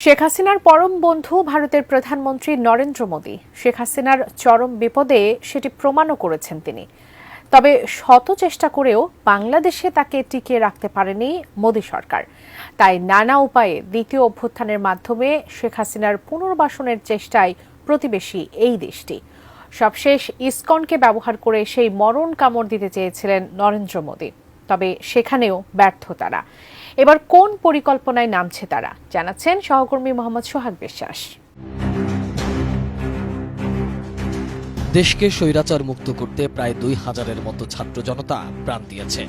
শেখ হাসিনার পরম বন্ধু ভারতের প্রধানমন্ত্রী নরেন্দ্র মোদী শেখ হাসিনার চরম বিপদে সেটি প্রমাণও করেছেন তিনি। তবে শত চেষ্টা করেও বাংলাদেশে তাকে টিকিয়ে রাখতে পারেনি মোদী সরকার। তাই নানা উপায়ে দ্বিতীয় অভ্যুত্থানের মাধ্যমে শেখ হাসিনার পুনর্বাসনের চেষ্টায় প্রতিবেশী এই দেশটি। সবশেষ ইসকনকে ব্যবহার করে সেই মরণ কামড় দিতে চেয়েছিলেন নরেন্দ্র মোদী, তবে সেখানেও ব্যর্থ তারা। এবার কোন পরিকল্পনায় নামছে তারা, জানাচ্ছেন সহকর্মী মোহাম্মদ সোহাগ বিশ্বাস। দেশকে স্বৈরাচার মুক্ত করতে প্রায় ২,০০০-এর মতো ছাত্র জনতা প্রাণ দিয়েছে।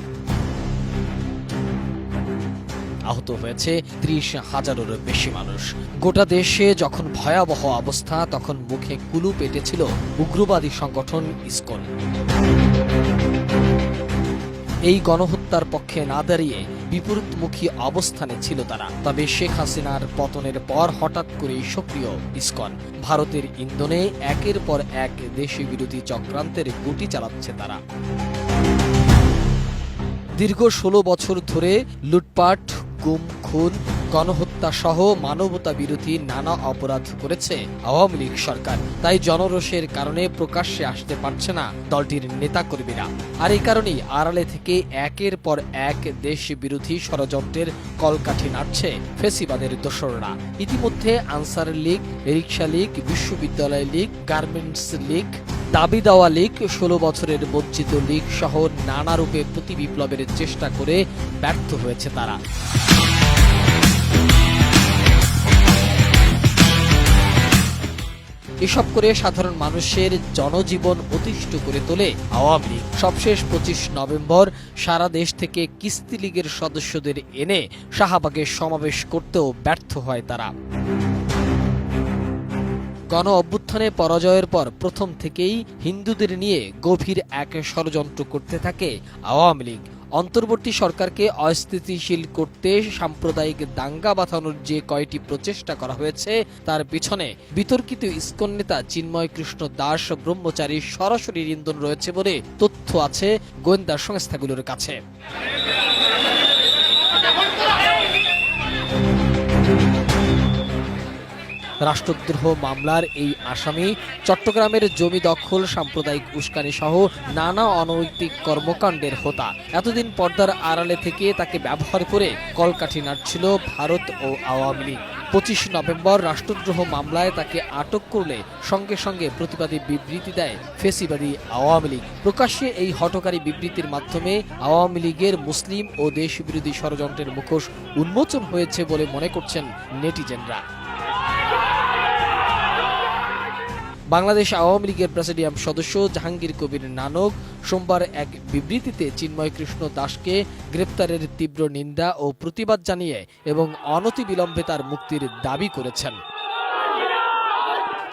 আহত হয়েছে ৩০,০০০-এরও বেশি মানুষ। গোটা দেশে যখন ভয়াবহ অবস্থা, তখন মুখে কুলু পেটেছিল উগ্রবাদী সংগঠন ইসকন। এই গণহত্যার পক্ষে না দাঁড়িয়ে বিপরীতমুখী অবস্থানে ছিল তারা। তবে শেখ হাসিনার পতনের পর হঠাৎ করেই সক্রিয় ইসকন। ভারতের ইন্ধনে একের পর এক দেশি বিরোধী চক্রান্তের গুটি চালাচ্ছে তারা। দীর্ঘ ১৬ বছর ধরে লুটপাট, গুম, খুন, গণহত্যা সহ মানবতা বিরোধী নানা অপরাধ করেছে আওয়ামী লীগ সরকার। তাই জনরোষের কারণে প্রকাশ্যে আসতে পারছে না দলটির নেতাকর্মীরা। আর এই কারণেই আড়ালে থেকে একের পর এক দেশ বিরোধী ষড়যন্ত্রের কলকাঠি নাড়ছে ফেসিবাদের দোসররা। ইতিমধ্যে আনসার লীগ, রিকশা লীগ, বিশ্ববিদ্যালয় লীগ, গার্মেন্টস লীগ, দাবি দেওয়া লীগ, ১৬ বছরের বঞ্চিত লীগ সহ নানা রূপে প্রতি বিপ্লবের চেষ্টা করে ব্যর্থ হয়েছে তারা। এসব করে সাধারণ মানুষের জনজীবন অতিষ্ঠ করে তোলে আওয়ামী লীগ। সবশেষ ২৫ নভেম্বর সারা দেশ থেকে কিস্তি লীগের সদস্যদের এনে শাহবাগে সমাবেশ করতেও ব্যর্থ হয় তারা। গণ অভ্যুত্থানে পরাজয়ের পর প্রথম থেকেই হিন্দুদের নিয়ে গভীর এক ষড়যন্ত্র করতে থাকে আওয়ামী লীগ। অন্তর্বর্তী সরকারকে অস্থিতিশীল করতে সাম্প্রদায়িক দাঙ্গা বাঁধানোর যে কয়টি প্রচেষ্টা করা হয়েছে, তার পিছনে বিতর্কিত ইসকন নেতা চিন্ময় কৃষ্ণ দাস ব্রহ্মচারীর সরাসরি ইন্ধন রয়েছে বলে তথ্য আছে গোয়েন্দা সংস্থাগুলোর কাছে। রাষ্ট্রদ্রোহ মামলার এই আসামি চট্টগ্রামের জমি দখল, সাম্প্রদায়িক উস্কানি সহ নানা অনৈতিক কর্মকাণ্ডের হোতা। এতদিন পর্দার আড়ালে থেকে তাকে ব্যবহার করে কলকাঠি নাড়ছিল ভারত ও আওয়ামী লীগ। ২৫ নভেম্বর রাষ্ট্রদ্রোহ মামলায় তাকে আটক করলে সঙ্গে সঙ্গে প্রতিবাদী বিবৃতি দেয় ফেসিবাদী আওয়ামী লীগ। প্রকাশ্যে এই হঠকারী বিবৃতির মাধ্যমে আওয়ামী লীগের মুসলিম ও দেশবিরোধী ষড়যন্ত্রের মুখোশ উন্মোচন হয়েছে বলে মনে করছেন নেটিজেনরা। বাংলাদেশ আওয়ামী লীগের প্রেসিডিয়াম সদস্য জাহাঙ্গীর কবির নানক সোমবার এক বিবৃতিতে চিন্ময় কৃষ্ণ দাসকে গ্রেপ্তারের তীব্র নিন্দা ও প্রতিবাদ জানিয়ে এবং অনতিবিলম্বে তার মুক্তির দাবি করেছেন।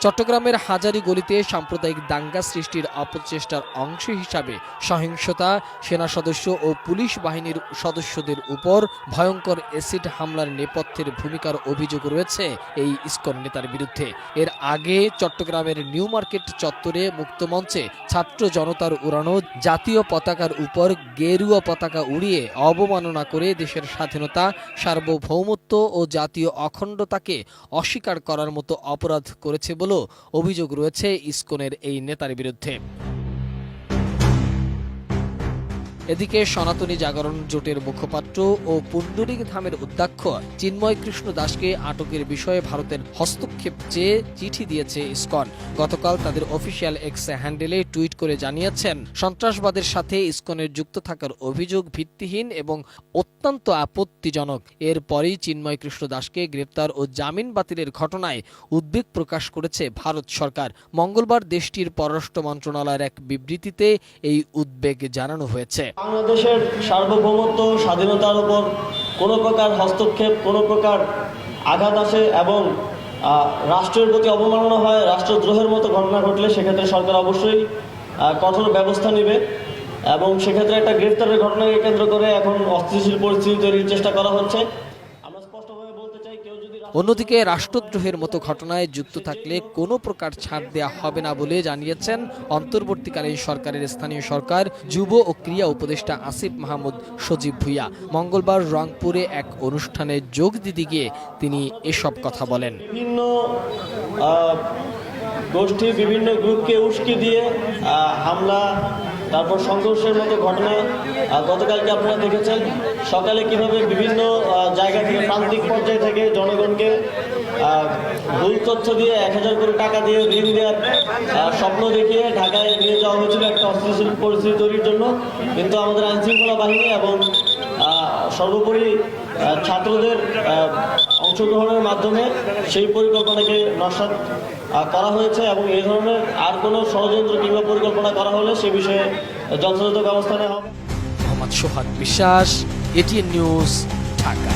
চট্টগ্রামের হাজারী গলিতে সাম্প্রদায়িক দাঙ্গা সৃষ্টির অপচেষ্টার অংশ হিসাবে সহিংসতা, সেনা সদস্য ও পুলিশ বাহিনীর সদস্যদের উপর ভয়ঙ্কর অ্যাসিড হামলার নেপথ্যের ভূমিকার অভিযোগ রয়েছে এই ইসকন নেতার বিরুদ্ধে। এর আগে চট্টগ্রামের নিউ মার্কেট চত্বরে মুক্তমঞ্চে ছাত্র জনতার উড়ানো জাতীয় পতাকার উপর গেরুয়া পতাকা উড়িয়ে অবমাননা করে দেশের স্বাধীনতা, সার্বভৌমত্ব ও জাতীয় অখণ্ডতাকে অস্বীকার করার মতো অপরাধ করেছে বলে অভিযোগ রয়েছে ইসকনের এই নেতার বিরুদ্ধে। এদিকে সনাতনী জাগরণ জোটের মুখপাত্র ও পুণ্ডরিক ধামের অধ্যক্ষ চিন্ময় কৃষ্ণ দাসকে আটকের বিষয়ে ভারতের হস্তক্ষেপ চেয়ে চিঠি দিয়েছে ইসকন। গতকাল তাদের অফিসিয়াল এক্স হ্যান্ডেলে টুইট করে জানিয়েছেন, সন্ত্রাসবাদের সাথে ইসকনের যুক্ত থাকার অভিযোগ ভিত্তিহীন এবং অত্যন্ত আপত্তিজনক। এরপরই চিন্ময় কৃষ্ণ দাসকে গ্রেপ্তার ও জামিন বাতিলের ঘটনায় উদ্বেগ প্রকাশ করেছে ভারত সরকার। মঙ্গলবার দেশটির পররাষ্ট্র মন্ত্রণালয়ের এক বিবৃতিতে এই উদ্বেগ জানানো হয়েছে। বাংলাদেশের সার্বভৌমত্ব, স্বাধীনতার উপর কোনো প্রকার হস্তক্ষেপ, কোনো প্রকার আঘাত আসে এবং রাষ্ট্রের প্রতি অবমাননা হয়, রাষ্ট্রদ্রোহের মতো ঘটনা ঘটলে সেক্ষেত্রে সরকার অবশ্যই কঠোর ব্যবস্থা নেবে এবং সেক্ষেত্রে একটা গ্রেফতারের ঘটনাকে কেন্দ্র করে এখন অস্থিতিশীল পরিস্থিতি তৈরির চেষ্টা করা হচ্ছে। আমরা স্পষ্টভাবে বলতে চাই, কেউ যদি অন্যদিকে রাষ্ট্রদ্রোহের মতো ঘটনায় যুক্ত থাকলে কোনো প্রকার ছাড় দেওয়া হবে না বলে জানিয়েছেন অন্তর্বর্তীকালীন সরকারের স্থানীয় সরকার যুব ও ক্রীড়া উপদেষ্টা আসিফ মাহমুদ সজীব ভুঁইয়া। মঙ্গলবার রংপুরে এক অনুষ্ঠানে যোগ দিতে গিয়ে তিনি এসব কথা বলেন। বিভিন্ন গোষ্ঠী বিভিন্ন গ্রুপকে উস্কে দিয়ে হামলা, তারপর সংঘর্ষের মতো ঘটনা গতকালকে আপনারা দেখেছেন। সকালে কিভাবে বিভিন্ন জায়গা থেকে প্রান্তিক পর্যায় থেকে জনগণকে ভুল তথ্য দিয়ে 1000 করে টাকা দিয়ে ঋণ দেওয়ার স্বপ্ন দেখিয়ে ঢাকায় নিয়ে যাওয়া হয়েছিল একটা অস্থিতিশীল পরিস্থিতি তৈরির জন্য। কিন্তু আমাদের আইনশৃঙ্খলা বাহিনী এবং সর্বোপরি ছাত্রদের অংশগ্রহণের মাধ্যমে সেই পরিকল্পনাকে নস্যাৎ করা হয়েছে এবং এই ধরনের আর কোনো ষড়যন্ত্র কিংবা পরিকল্পনা করা হলে সে বিষয়ে যথাযথ ব্যবস্থা নেওয়া হবে। মোহাম্মদ সোহাগ বিশ্বাস, এটিএন নিউজ, ঢাকা।